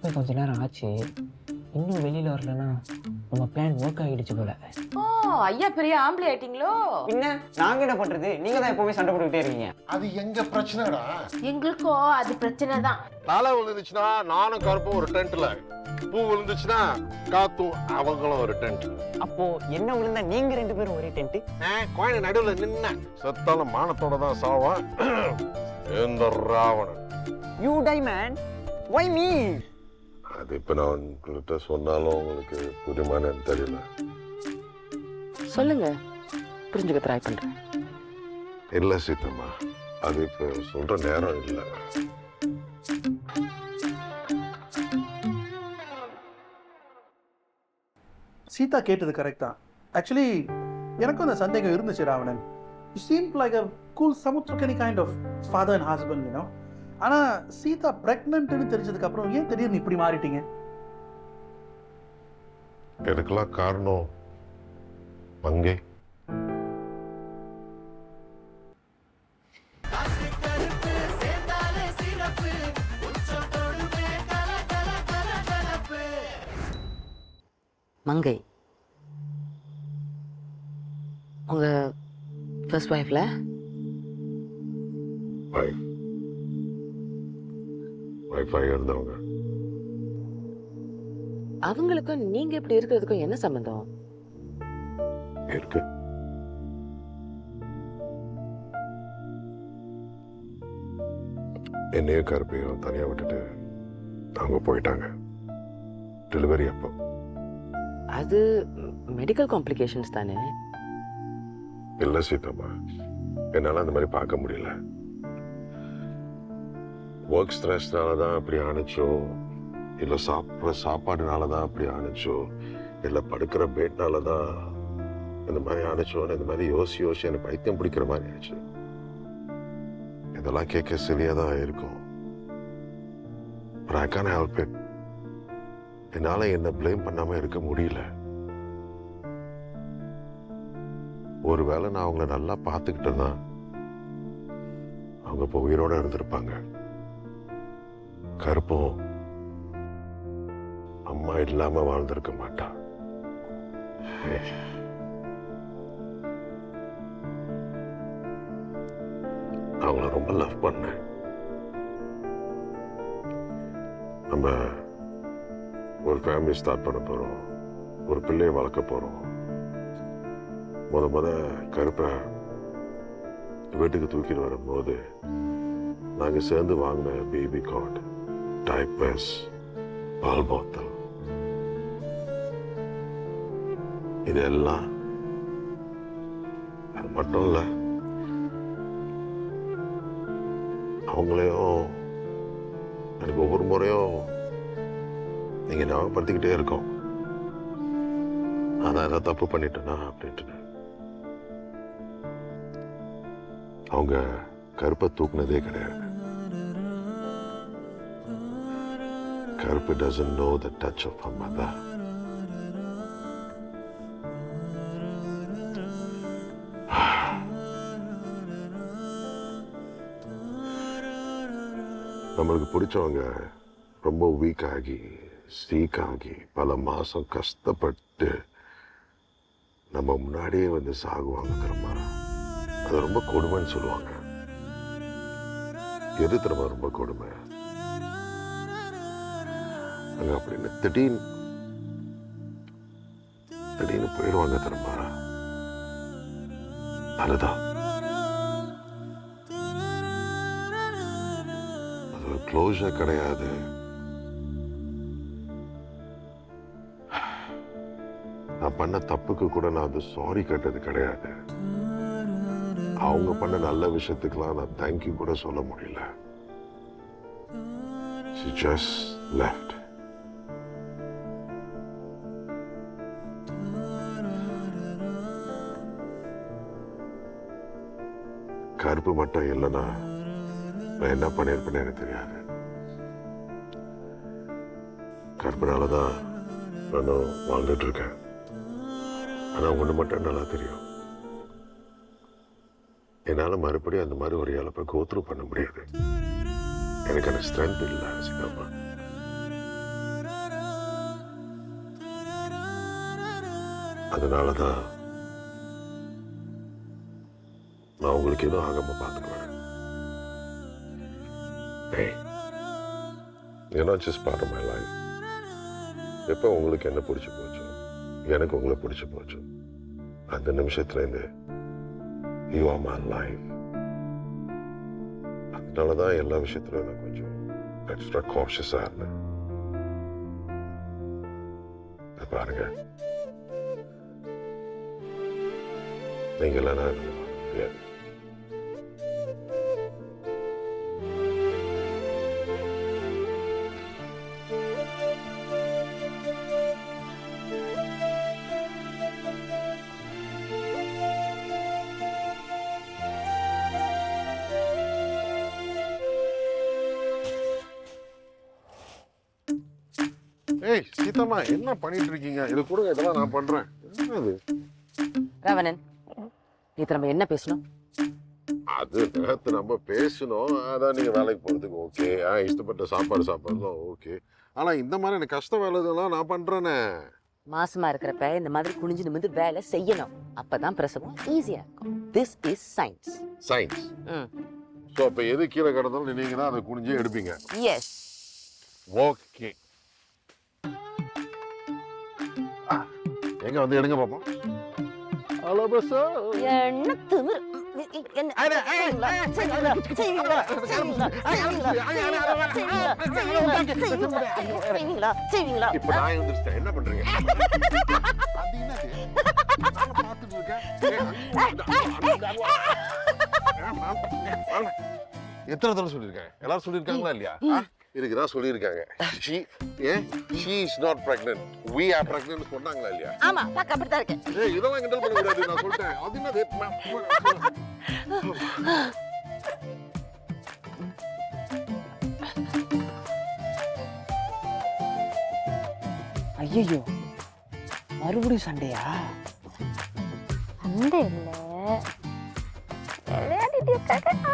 போய் கொஞ்ச நேரம் ஆச்சு. இன்னும் வெளியில் வரலன்னா நம்ம பிளான் ஒர்க் ஆகிடுச்சு போல. ஓ ஐயா பெரிய ஆம்பளை ஆயிட்டீங்களோ? பின்ன நாங்கள் என்ன பண்ணுறது? நீங்கள் தான் எப்போவுமே சண்டை போட்டுக்கிட்டே இருக்கீங்க. அது எங்க பிரச்சனைடா. எங்களுக்கோ அது பிரச்சனை தான். தலை விழுந்துச்சுன்னா நானும் கருப்பும் ஒரு டென்ட்ல, பூ விழுந்துச்சுன்னா காத்தும் அவங்களும் ஒரு டென்ட். அப்போ என்ன விழுந்தா நீங்க 2 பேரும் ஒரே டென்ட்? கோயில நடுவுல நின்ன செத்தாலும் மானத்தோட தான் சாவான் இந்த Ravanan. You die man. Why me? அது இப்ப நான் உங்கள்கிட்ட சொன்னாலும் உங்களுக்கு புரியுமான்னு தெரியல. சொல்லுங்க, புரிஞ்சுக்க ட்ரை பண்றேன். இல்ல சீத்தம்மா, அது இப்ப சொல்ற நேரம் இல்லை. சீதா கேட்டது கரெக்ட் தான். ஆக்சுவலி எனக்கும் அந்த சந்தேகம் இருந்துச்சு Ravanan. You seem like a cool Samuthirakani kind of father and husband, you know. ஆனால் சீதா ப்ரெக்னன்ட்னு தெரிஞ்சதுக்கு அப்புறம் ஏன் திடீர்னு இப்படி மாறிட்டீங்க? இதுக்கெல்லாம் காரணம் மங்கை. மங்கை உங்க ஃபர்ஸ்ட் வைஃப்ல? வைஃபை இருந்தவங்க. அவங்களுக்கும் நீங்க இப்படி இருக்கிறதுக்கும் என்ன சம்பந்தம் இருக்கு. என்னையும் கருப்பையும் தனியா விட்டுட்டு அவங்க போயிட்டாங்க டெலிவரி அப்போ. அது மெடிக்கல் காம்ப்ளிகேஷன்ஸ் தானே? இல்ல சீதம்மா, என்னால அந்த மாதிரி பார்க்க முடியல. ஒர்க் ஸ்ட்ரெஸ்னால தான் அப்படி ஆனிச்சோ, இல்ல சாப்பிட்ற சாப்பாடுனால தான் அப்படி ஆனிச்சோ, இல்ல படுக்கிற பெட்னால தான் இந்த மாதிரி ஆனிச்சோன்னு இந்த மாதிரி யோசி எனக்கு பைத்தியம் பிடிக்கிற மாதிரி ஆயிடுச்சு. இதெல்லாம் கேட்க சரியா தான் இருக்கும். But I can't help it. என்னால என்ன பிளேம் பண்ணாம இருக்க முடியல. ஒருவேளை நான் அவங்கள நல்லா பார்த்துக்கிட்டேன்னா அவங்க இப்போ உயிரோட இருந்திருப்பாங்க. கருப்பும் அம்மா இல்லாம வாழ்ந்திருக்க மாட்டா. அவங்கள ரொம்ப லவ் பண்ணேன். நம்ம ஒரு ஃபேமிலி ஸ்டார்ட் பண்ண போறோம், ஒரு பிள்ளையை வளர்க்க போறோம். முத கருப்பை வீட்டுக்கு தூக்கிட்டு வரும்போது நாங்க சேர்ந்து வாங்கின பேபி கார்டு, டைப்பர்ஸ், பால் போத்தல், இதெல்லாம் அது மட்டும் இல்ல, அவங்களையும் எனக்கு ஒவ்வொரு முறையும் நீங்க ஞாபகப்படுத்திக்கிட்டே இருக்கோம். நான் ஏதாவது தப்பு பண்ணிட்டேனா அப்படின்ட்டு. அவங்க கருப்பை தூக்குனதே கிடையாது. கருப்பு doesn't know the touch of her mother. நம்மளுக்கு பிடிச்சவங்க ரொம்ப வீக் ஆகி ஸ்டீக் ஆகி பல மாசம் கஷ்டப்பட்டு நம்ம முன்னாடியே வந்து சாகுவாங்க தெரியுமா? அது ரொம்ப கொடுமைன்னு சொல்லுவாங்க. எது தெரியுமா ரொம்ப கொடுமை? அங்க அப்படின்னு திடீர்னு போயிடுவாங்க தெரியுமா? அதுதான் அது ஒரு க்ளோஷர் கிடையாது. நான் பண்ண தப்புக்கு கூட நான் அது சாரி கேட்டது கிடையாது. அவங்க பண்ண நல்ல விஷயத்துக்கெல்லாம் நான் தேங்க்யூ கூட சொல்ல முடியல. She just left. கருப்பு மட்டும் இல்லைன்னா நான் என்ன பண்ணிருப்பேன்னு எனக்கு தெரியாது. கருப்புனாலதான் நானும் வாழ்ந்துட்டு இருக்கேன். ஆனா ஒண்ணு மட்டும் நல்லா தெரியும், என்னால மறுபடியும் அந்த மாதிரி ஒரு இழப்பை கோத்ரூ பண்ண முடியாது. எனக்கு அந்த ஸ்ட்ரென்த் இல்லை சீதாம்மா. அதனால தான் நான் உங்களுக்கு எதுவும் ஆகாம பார்த்துக்குவேன். Hey, you're not just part of my life. எப்போ உங்களுக்கு என்ன பிடிச்சி போச்சோ எனக்கு உங்களை பிடிச்சி போச்சோ அந்த நிமிஷத்துலேருந்து யூ ஆர் மை லைஃப். அதனால தான் எல்லா விஷயத்துலையும் நான் கொஞ்சம் எக்ஸ்ட்ரா காஷியஸாக இருந்தேன். பாருங்க, நீங்க இல்லைன்னா முடியாது. ஏய் சீதாம்மா, என்ன பண்ணிட்டு இருக்கீங்க? இது கூட இதெல்லாம் நான் பண்றேன். என்னது ராவணன், நேத்து நம்ம என்ன பேசணும்? அது நேரத்து நம்ம பேசணும். அதான் நீங்க வேலைக்கு போறதுக்கு ஓகே, இஷ்டப்பட்ட சாப்பாடுலாம் ஓகே. ஆனா இந்த மாதிரி எனக்கு கஷ்ட வேலை இதெல்லாம் நான் பண்றேனே. மாசமா இருக்கிறப்ப இந்த மாதிரி குனிஞ்சு நிமிந்து வேலை செய்யணும். அப்பதான் பிரசவம் ஈஸியா இருக்கும். This is science. Science. So அப்போ எது கீழே கிடந்தாலும் நீங்க தான் அதை குனிஞ்சு எடுப்பீங்க. எஸ். ஓகே, எங்க வந்து எடுங்க பாப்போம். அலபசா என்ன திமிரு. இப்ப நான் எழுந்திருச்சேன். என்ன பண்றீங்க? எத்தனை தடவை சொல்லியிருக்காங்க? எல்லாரும் சொல்லியிருக்காங்களா இல்லையா? இதுக்குதான் சொல்லியிருக்காங்க. She is not pregnant. We are pregnant சொன்னாங்களா இல்லையா? ஆமா, பாக்க அப்படிதான் இருக்கேன். ஏய், இதெல்லாம் கிண்டல் பண்ண கூடாது. நான் சொல்லிட்டேன். அது என்னது? ஐயோ, மறுபடியும் சண்டையா? சண்டை இல்ல, விளையாடிட்டு இருக்காங்க.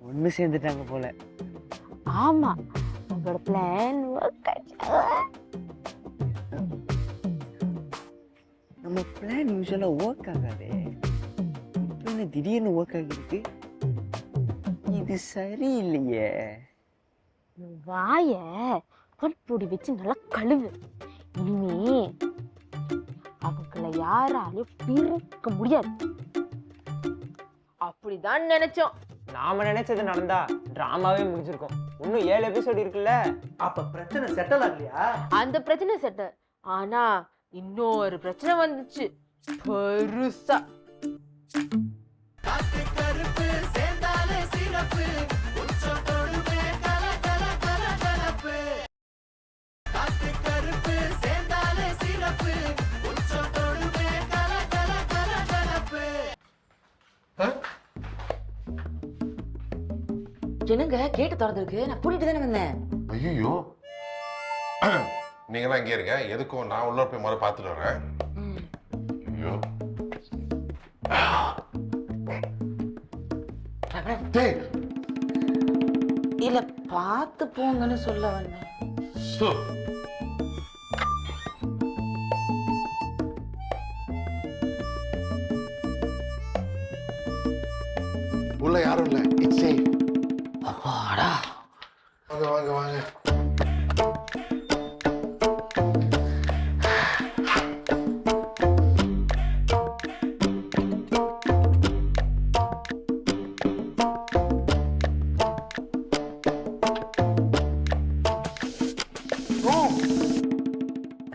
ஒண்ணு சேர்ந்துட்டாங்க போல. ஆமா, உங்களோட பிளான் ஒர்க் ஆச்சு. நம்ம பிளான் யூஸ்வலா ஒர்க் ஆகாதே. இப்போ என்ன திடீர்னு ஒர்க் ஆகிருக்கு? இது சரியில்லையே. வாய பொடி வச்சு நல்லா கழுவு. இனிமே அவங்கள யாராலையும் பிரிக்க முடியாது. அப்படிதான் நினைச்சோம். நாம நினைச்சது நடந்தா டிராமாவே முடிஞ்சிருக்கும். இன்னும் 7 எபிசோட் இருக்குல்ல. அப்ப பிரச்சனை செட்டில் ஆகலையா? அந்த பிரச்சனை செட்ட. ஆனா இன்னொரு பிரச்சனை வந்துச்சு, பெருசா. என்னங்க கேட்டு திறந்துருக்கு? நான் கூட்டிட்டு தானே வந்தேன். ஐயோ, நீங்களாம் இங்கே இருங்க. எதுக்கும் நான் உள்ள போய் முறை பார்த்துட்டு வரேன். ஐயோ, இல்ல பார்த்து போங்கன்னு சொல்ல வந்தேன். உள்ள யாரும் இல்லை. It's safe. அப்பாடா. வாங்க வாங்க வாங்க.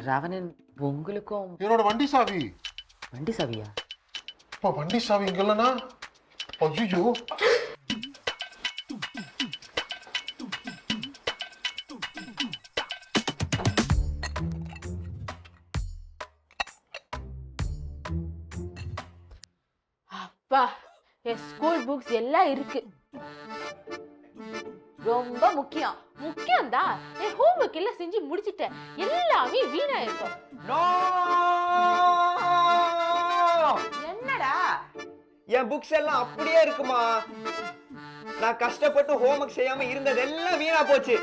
ராவணன், உங்களுக்கும் என்னோட வண்டி சாவி. வண்டி சாவியா? வண்டி சாவி இங்க இல்லைன்னா? ஐயோ, அப்பா, என் ஸ்கூல் புக்ஸ் எல்லாம் இருக்கு. ரொம்ப முக்கியம். முக்கியம்தான். என் ஹோம்வொர்க் எல்லாம் செஞ்சு முடிச்சிட்டேன். எல்லாமே வீணா இருக்கும். என்னடா? என் புக்ஸ் எல்லாம் அப்படியே இருக்குமா? நான் கஷ்டப்பட்டு ஹோம்வொர்க் செய்யாம இருந்ததெல்லாம் வீணா போச்சு.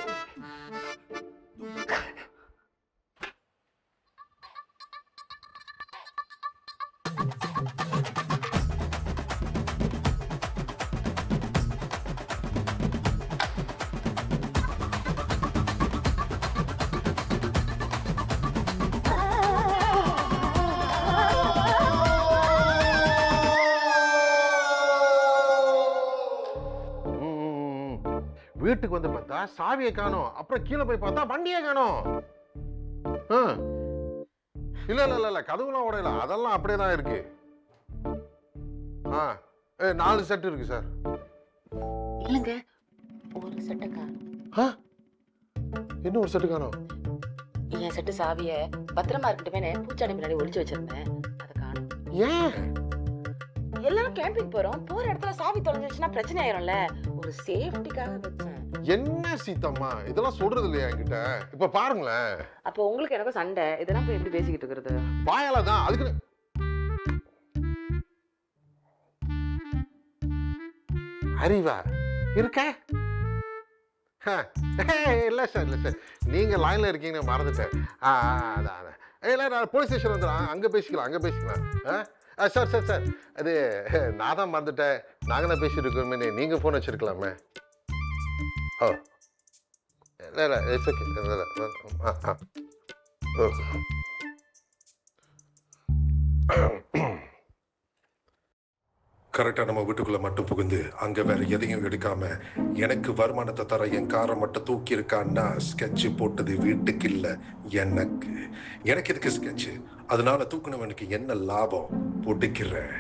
வீட்டுக்கு வந்து பார்த்தா சாவியை காணோம், அப்புறம் கீழே போய் பார்த்தா வண்டியை காணோம். இல்ல இல்ல இல்ல இல்ல, கதவுலாம் உடையல, அதெல்லாம் அப்படியே தான் இருக்கு. 4 செட் இருக்கு சார். இல்லைங்க, ஒரு செட்டை காணும். இன்னும் ஒரு செட்டு காணோம். என் செட்டு சாவிய பத்திரமா இருக்கட்டுமே பூச்சாடி முன்னாடி ஒளிச்சு வச்சிருந்தேன், அதை காணும். ஏன்? எல்லாரும் கேம்பிங் போறோம், போற இடத்துல சாவி தொலைஞ்சிருச்சுன்னா பிரச்சனை ஆயிரும்ல, ஒரு சேஃப்டிக்காக வச்சேன். என்ன சீத்தம்மா இதெல்லாம் சொல்றது இல்லையா என்கிட்ட? இப்ப பாருங்களேன். அப்போ உங்களுக்கு எனக்கும் சண்டை, இதெல்லாம் போய் எப்படி பேசிக்கிட்டு இருக்கிறது? வாயால தான் அதுக்கு அறிவா இருக்க? இல்ல சார் இல்ல சார், நீங்க லைன்ல இருக்கீங்கன்னு மறந்துட்டேன். அதான் இல்ல, நான் போலீஸ் ஸ்டேஷன் வந்துடலாம், அங்க பேசிக்கலாம். சார் சார் சார், அது நான் தான் மறந்துட்டேன், நாங்க தான் பேசிட்டு இருக்கோமே, நீங்க போன் வச்சிருக்கலாமே. ஓ இல்ல இல்ல, இட்ஸ் ஓகே. கரெக்டா நம்ம வீட்டுக்குள்ள மட்டும் புகுந்து அங்க வேற எதையும் எடுக்காம எனக்கு வருமானத்தை தர என் காரை மட்டும் தூக்கி இருக்கான்னா ஸ்கெட்ச் போட்டது வீட்டுக்கு இல்ல, எனக்கு எதுக்கு ஸ்கெட்ச்? அதனால தூக்குனவனுக்கு என்ன லாபம்? புட்டிக்கிறேன்.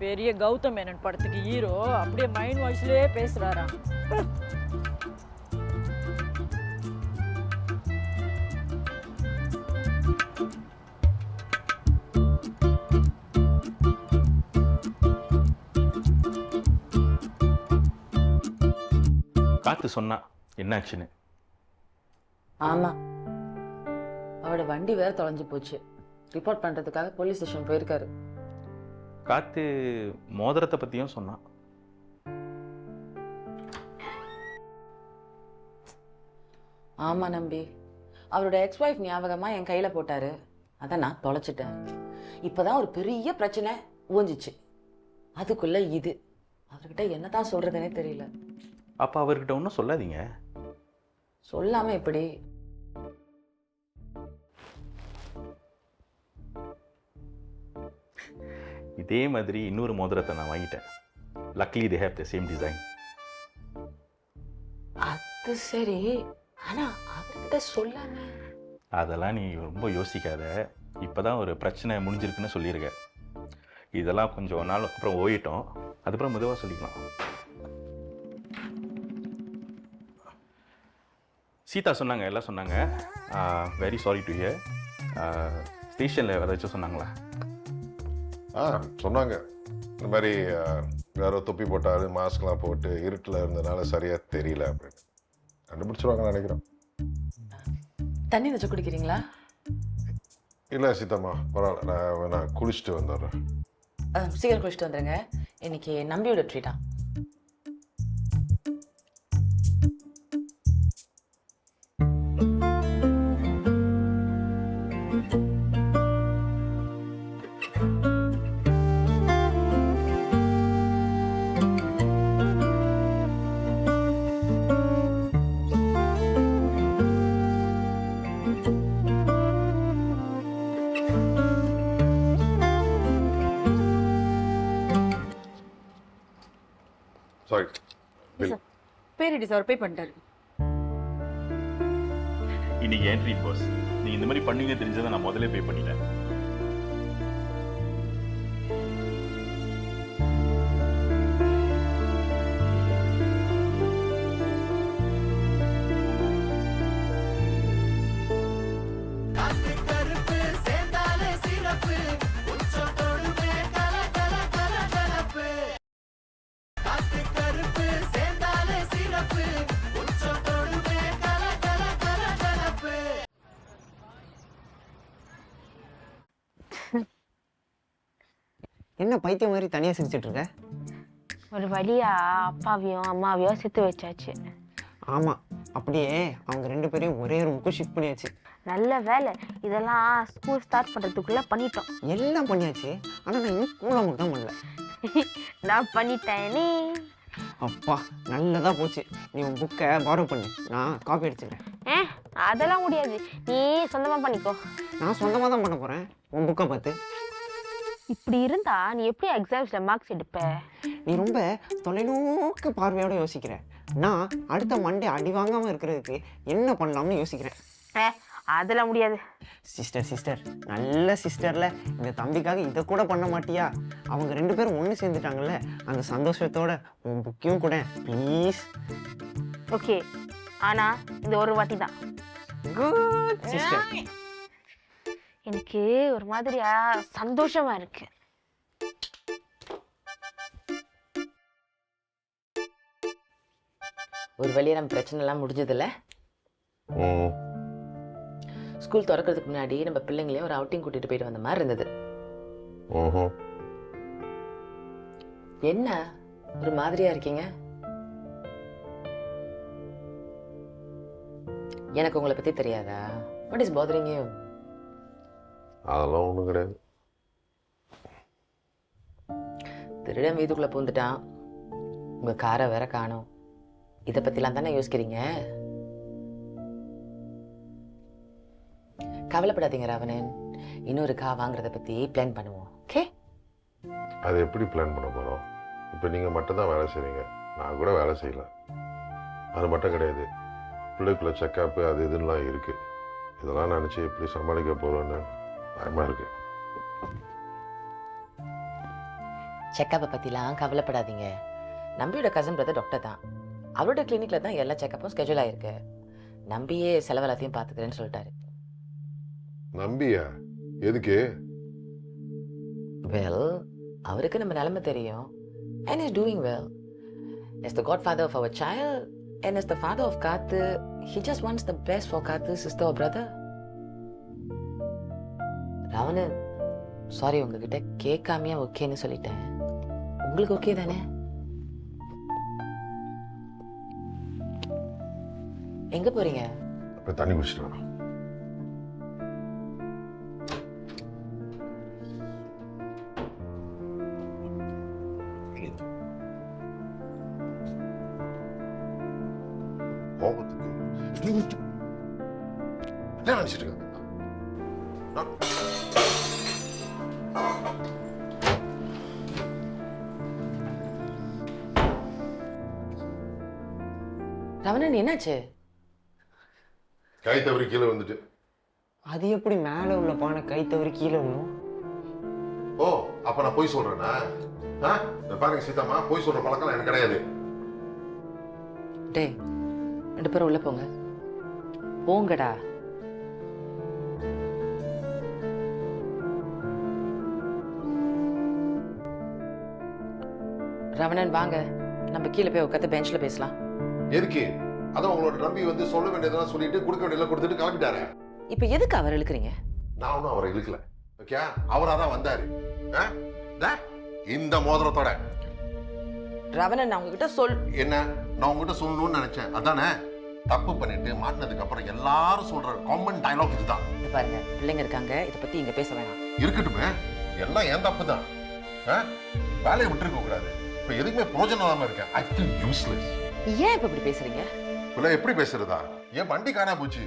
பெரிய கௌதம் மேனன் படத்துக்கு ஹீரோ அப்படியே மைண்ட் வாய்ஸ்லயே பேசுறாராம். காத்து சொன்னா என்ன ஆச்சுன்னு? ஆமா, அவரோட வண்டி வேற தொலைஞ்சு போச்சு, ரிப்போர்ட் பண்றதுக்காக போலீஸ் ஸ்டேஷன் போயிருக்காரு. காத்து மோதிரத்தை பத்தியும் சொன்னான். ஆமா நம்பி, அவரோட எக்ஸ் ஒய்ஃப் ஞாபகமா என் கையில போட்டாரு, அதை நான் தொலைச்சிட்டேன். இப்பதான் ஒரு பெரிய பிரச்சனை ஊஞ்சிச்சு, அதுக்குள்ள இது. அவர்கிட்ட என்னதான் சொல்றதுன்னே தெரியல. அப்ப அவர்கிட்ட ஒன்றும் சொல்லாதீங்க. சொல்லாம எப்படி? இதே மாதிரி இன்னொரு மோதிரத்தை நான் வாங்கிட்டேன். Luckily they have the same design. அது சரி, ஆனா அவர்கிட்ட சொல்லாம. அதெல்லாம் நீ ரொம்ப யோசிக்காத, இப்பதான் ஒரு பிரச்சனை முடிஞ்சிருக்குன்னு சொல்லியிருக்க. இதெல்லாம் கொஞ்சம் நாள் அப்புறம் ஓயிட்டோம், அதுக்கப்புறம் மெதுவாக சொல்லிக்கலாம். சீதா சொன்னாங்க, எல்லாம் சொன்னாங்க. Very sorry to hear. ஸ்டேஷனில் ஏதாச்சும் சொன்னாங்களா? சொன்னாங்க, இந்த மாதிரி யாரோ தொப்பி போட்டாரு, மாஸ்க்லாம் போட்டு இருட்டில் இருந்ததுனால சரியா தெரியல அப்படின்னு. கண்டுபிடிச்சிருவாங்கன்னு நினைக்கிறேன். தண்ணி வச்சு குடிக்கிறீங்களா? இல்லை சீதாம்மா, பரவாயில்ல, நான் குளிச்சுட்டு வந்துடுறேன். சீக்கிரம் குளிச்சுட்டு வந்துடுங்க, இன்னைக்கு நம்பியோட ட்ரீட்டா. சாரி, பேரடி சார் பே பண்ணிட்டாரு. இன்னைக்கு என்ட்ரி பாஸ், நீங்க இந்த மாதிரி பண்ணீங்க தெரிஞ்சதை நான் முதல்ல பே பண்ணிட்டேன். என்ன பைத்தியம் மாதிரி தனியா சிரிச்சிட்டு இருக்க? ஒரு வழியா அப்பாவையும் அம்மாவையும் சேர்த்து வச்சாச்சு. ஆமா, அப்படியே அவங்க 2 பேரையும் ஒரே ரூமுக்கு ஷிஃப்ட் பண்ணியாச்சு. நல்ல வேலை, இதெல்லாம் ஸ்கூல் ஸ்டார்ட் பண்றதுக்குள்ள பண்ணிட்டோம். எல்லாம் பண்ணியாச்சு, ஆனா நான் இன்னும் ஸ்கூல் மட்டும் தான் பண்ணல. நான் பண்ணிட்டேன். நீ அப்பா நல்லதா போச்சு. நீ உன் புக்கை பாரோ பண்ணு, நான் காப்பி அடிச்சுக்கிறேன். அதெல்லாம் முடியாது, நீ சொந்தமா பண்ணிக்கோ. நான் சொந்தமாக தான் பண்ண போறேன் உன் புக்கை பார்த்து. இப்படி இருந்தா நீ எப்படி எக்ஸாம்ஸ்ல மார்க்ஸ் எடுப்ப? நீ ரொம்ப தொலைநோக்கு பார்வையோட யோசிக்கிற. நான் அடுத்த மண்டே அடி வாங்காம இருக்கிறதுக்கு என்ன பண்ணலாம்னு யோசிக்கிறேன். அதெல்லாம் முடியாது. சிஸ்டர் நல்ல சிஸ்டர்ல இந்த தம்பிக்காக இதை கூட பண்ண மாட்டியா? அவங்க 2 பேரும் ஒன்று சேர்ந்துட்டாங்கல்ல, அந்த சந்தோஷத்தோட உன் புக்கையும் கூட ப்ளீஸ். ஓகே, ஆனா இந்த ஒரு வாட்டி தான். Good sister. எனக்கு ஒரு மாதிரியா சந்தோஷமா இருக்கு. ஒரு வழியா நம்ம பிரச்சனை எல்லாம் முடிஞ்சதில்ல. ஸ்கூல் திறக்கிறதுக்கு முன்னாடி நம்ம பிள்ளைங்களையும் ஒரு அவுட்டிங் கூட்டிட்டு போயிட்டு வந்த மாதிரி இருந்தது. என்ன ஒரு மாதிரியா இருக்கீங்க? எனக்கு உங்களை பத்தி தெரியாதா? What is bothering you? அதெல்லாம் ஒன்றும் கிடையாது. திருடன் வீட்டுக்குள்ள பூந்துட்டான், உங்க காரை வேற காணோம். இதை பத்திலாம் தானே யோசிக்கிறீங்க? கவலைப்படாதீங்க ராவணன், இன்னொரு கார் வாங்குறத பத்தி பிளான் பண்ணுவோம். ஓகே? அது எப்படி பிளான் பண்ண போகிறோம்? இப்போ நீங்கள் மட்டும் தான் வேலை செய்கிறீங்க, நான் கூட வேலை செய்யல. அது மட்டும் கிடையாது, பிள்ளைக்குள்ள செக்கப்பு அது இதுலாம் இருக்குது. இதெல்லாம் நினச்சி எப்படி சமாளிக்க போகிறோன்னு பயமாக இருக்குது. செக்கப்பை பத்திலாம் கவலைப்படாதீங்க. நம்பியோட கசன் பிரதர் டாக்டர் தான், அவரோட கிளினிக்ல தான் எல்லா செக்கப்பும் ஸ்கெட்யூல் ஆயிருக்கு. நம்பியே செலவெல்லாத்தையும் பார்த்துக்கிறேன்னு சொல்லிட்டாரு. நம்பியா? எதுக்கு? வெல், அவருக்கு நம்ம நிலைமை தெரியும். And he's doing well. As the godfather of our child and as the father of Kathu, he just wants the best for Kathu's sister or brother. Ravanan, sorry, உங்ககிட்ட கேட்காமையா ஓகேன்னு சொல்லிட்டேன். உங்களுக்கு ஓகே தானே? எங்க போறீங்க? இப்போ தண்ணி குடிச்சிட்டு வரேன். கோபத்துக்கு என்ன நினைச்சிட்டு இருக்காங்க? ரவணன், என்னாச்சு? கை தவறி கீழே வந்துட்டு. அது எப்படி மேலே உள்ள பானை கை தவறி கீழே விழும்? ஓ, அப்ப நான் போய் சொல்றேன்னா? பாருங்க சீதாமா, போய் சொல்ற பழக்கம் எனக்கு கிடையாது. டேய், 2 பேரும் உள்ள போங்க. போங்கடா. ரவணன் வாங்க, நம்ம கீழே போய் உட்காந்து பெஞ்ச்ல பேசலாம். எதுக்கு? அதான் உங்களோட நம்பி வந்து சொல்ல வேண்டியதெல்லாம் சொல்லிட்டு கொடுக்க வேண்டியதெல்லாம் கொடுத்துட்டு கிளம்பிட்டாரு. இப்ப எதுக்கு அவர் இழுக்கிறீங்க? நான் ஒன்றும் அவரை இழுக்கல. ஓகே, அவரா தான் வந்தாரு இந்த மோதிரத்தோட. ரவணன், நான் உங்ககிட்ட என்ன நான் உங்ககிட்ட சொல்லணும்னு நினைச்சேன். அதானே தப்பு பண்ணிட்டு மாட்டினதுக்கு அப்புறம் எல்லாரும் சொல்ற காமன் டயலாக் இதுதான். பாருங்க, பிள்ளைங்க இருக்காங்க, இதை பத்தி இங்க பேச வேணாம். இருக்கட்டுமே, எல்லாம் ஏன் தப்பு தான். வேலையை விட்டுருக்க கூடாது. இப்ப எதுக்குமே பிரோஜனம் இல்லாம இருக்கேன். I feel useless. ஏன் இப்ப இப்படி பேசுறீங்க? இல்ல, எப்படி பேசுறதா? ஏன் வண்டி காணா போச்சு,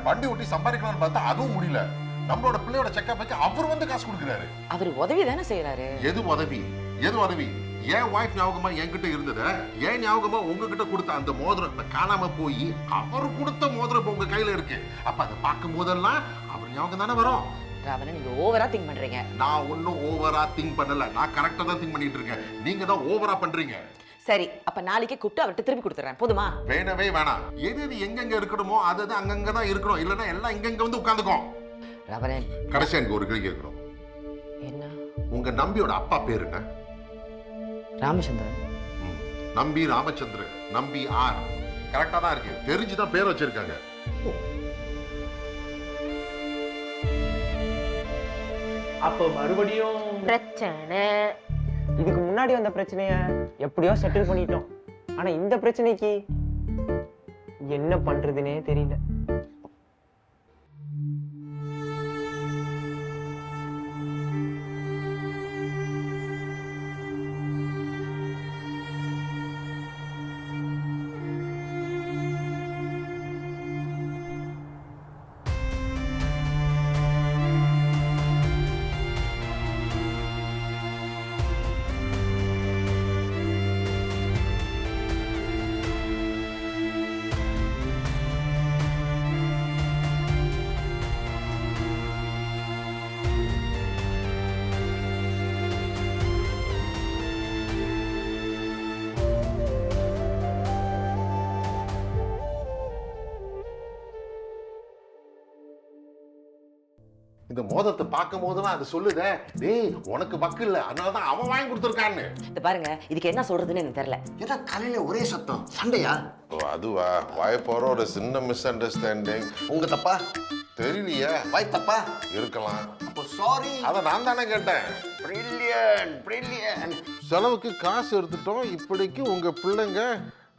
வண்டி ஓட்டி சம்பாதிக்கலாம்னு பார்த்தா அதுவும் முடியல. நம்மளோட பிள்ளையோட செக்கப்புக்கு அவர் வந்து காசு கொடுக்குறாரு. அவர் உதவி தானே செய்யறாரு. எது உதவி? எது உதவி? ஏன் வைஃப் ஞாபகமா என்கிட்ட இருந்தத, ஏன் ஞாபகமா உங்ககிட்ட கொடுத்த அந்த மோதிரத்தை காணாம போய் அவர் கொடுத்த மோதிரம் உங்க கையில இருக்கு. அப்ப அதை பார்க்கும் போதெல்லாம் அவர் ஞாபகம் தானே வரும். ராவணன், நீங்க ஓவரா திங்க் பண்றீங்க. நான் ஒன்னும் ஓவரா திங்க் பண்ணல, நான் கரெக்டா தான் திங்க் பண்ணிட்டு இருக்கேன். நீங்க தான் ஓவரா பண்றீங்க. சரி, அப்ப நாளைக்கே கூப்பிட்டு அவர்கிட்ட திருப்பி கொடுத்துறேன், போதுமா? வேணவே வேணாம். எது எது எங்கெங்க இருக்கணுமோ அது அங்கங்க தான் இருக்கணும். இல்லைன்னா எல்லாம் இங்கங்க வந்து உட்காந்துக்கும். ராவணன், கடைசியா எனக்கு ஒரு கேள்வி கேட்கணும். என்ன? உங்க நம்பியோட அப்பா பேரு என்ன? ராமச்சந்திரன். நம்பி ராமச்சந்திரன், நம்பி ஆர். கரெக்டா தான் இருக்கு, தெரிஞ்சுதான் பேர் வச்சிருக்காங்க. அப்போ மறுபடியும் பிரச்சனை. இதுக்கு முன்னாடி வந்த பிரச்சனைய எப்படியோ செட்டில் பண்ணிட்டோம். ஆனா இந்த பிரச்சனைக்கு என்ன பண்றதுன்னே தெரியல. இந்த மோதிரத்தை பார்க்கும் போதெல்லாம் அது சொல்லுதே, டேய் உனக்கு வக்கு இல்லை, அதனாலதான் அவன் வாங்கி கொடுத்துருக்கான்னு. இந்த பாருங்க, இதுக்கு என்ன சொல்றதுன்னு எனக்கு தெரியல. ஏதா காலையில ஒரே சத்தம் சண்டையா? அதுவா, வாய் போற ஒரு சின்ன மிஸ் அண்டர்ஸ்டாண்டிங். உங்க தப்பா? தெரியலையே, வாய் தப்பா? இருக்கலாம். அப்போ சாரி. அதை நான் தானே கேட்டேன். பிரில்லியன்ட். செலவுக்கு காசு எடுத்துட்டோம். இப்படிக்கு உங்க பிள்ளைங்க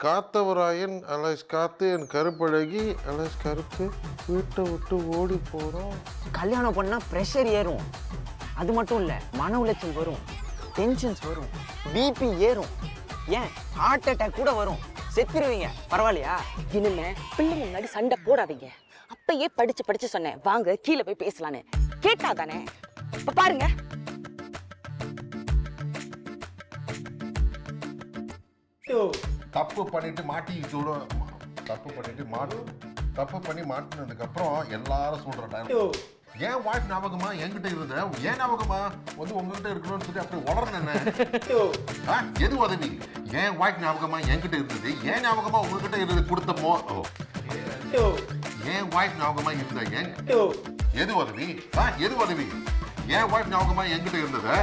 காத்தவராயன் அலைஸ் காத்து என் கருப்பழகி அலைஸ் கருப்பு வீட்டை விட்டு ஓடி போறோம். கல்யாணம் பண்ணா ப்ரெஷர் ஏறும். அது மட்டும் இல்ல, மன உளைச்சல் வரும், டென்ஷன்ஸ் வரும், பிபி ஏறும், ஏன் ஹார்ட் அட்டாக் கூட வரும். செத்துருவீங்க. பரவாயில்லையா? இனிமே பிள்ளைங்க முன்னாடி சண்டை போடாதீங்க. அப்பயே படிச்சு சொன்னேன், வாங்க கீழே போய் பேசலான்னு. கேட்டா தானே. இப்ப பாருங்க, தப்பு பண்ணிட்டு தப்பு பண்ணி மாட்டினதுக்கு அப்புறம் எல்லாரும் சொல்ற டைம், ஏன் வாய்ஸ் ஞாபகமா என்கிட்ட இருந்த, ஏன் ஞாபகமா வந்து உங்ககிட்ட இருக்கணும்னு சொல்லி அப்படி உளர்னேன். எது உதவி? ஏன் வாய்ஸ் ஞாபகமா என்கிட்ட இருந்தது, ஏன் ஞாபகமா உங்ககிட்ட இருந்து கொடுத்தமோ, ஏன் வாய்ஸ் ஞாபகமா இருந்த, எது உதவி? எது உதவி? ஏன் வாய்ஸ் ஞாபகமா என்கிட்ட இருந்தது,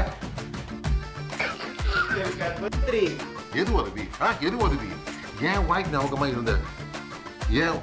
எது உதவி? எது உதவி? ஏன் வாய்ஸ் ஞாபகமா இருந்த, ஏன்